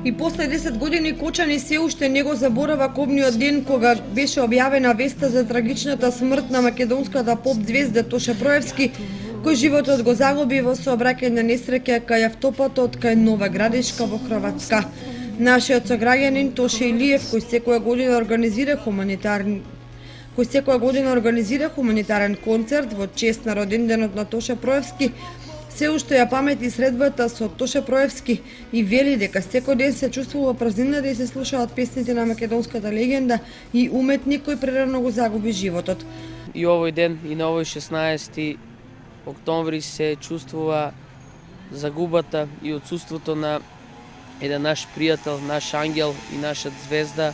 И после 10 години Кочани се уште не го заборава кобниот ден кога беше објавена веста за трагичната смрт на македонската поп звезда Тоше Проевски, кој животот го загуби во сообраќајна несреќа кај автопатот кај Нова Градишка во Хрватска. Нашиот сограѓанин Тоше Илиев, кој секоја година организира хуманитарен концерт во чест на роденденот на Тоше Проевски, се уште ја памети средбата со Тоше Проевски и вели дека секој ден се чувствува празнината и се слушаат песните на македонската легенда и уметник кој прерано го загуби животот. И овој ден, и на овој 16 октомври се чувствува загубата и отсуството на еден наш пријател, наш ангел и наша звезда,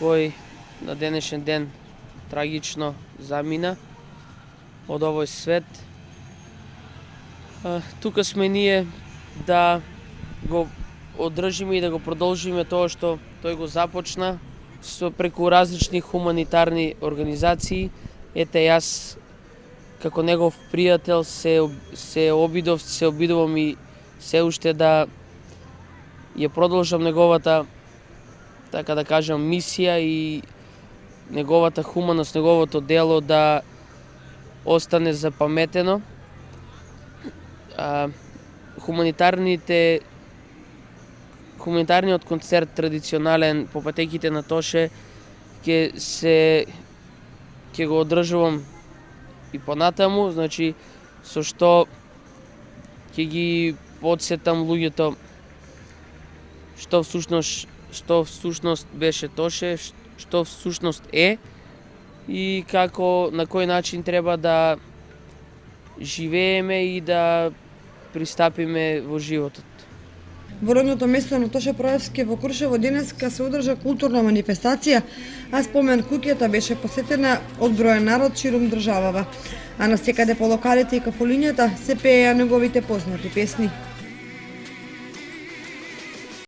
кој на денешен ден трагично замина од овој свет. Тука сме ние да го одржиме и да го продолжиме тоа што тој го започна преку различни хуманитарни организации. Ете, јас како негов пријател се обидувам и се уште да ја продолжам неговата, така да кажам, мисија и неговата хуманост, неговото дело да остане запаметено. Хуманитарниот концерт традиционален по патеките на Тоше ќе го одржувам и понатаму, значи со што ќе ги подсетам луѓето што всушност беше Тоше, што всушност е и како на кој начин треба да живееме и да пристапиме во животот. Во родното место на Тоше Проевски во Крушево денеска се одржа културна манифестација, а спомен куќата беше посетена од бројан народ ширум државава, а на секаде по локалите и кафулињата се пееја неговите познати песни.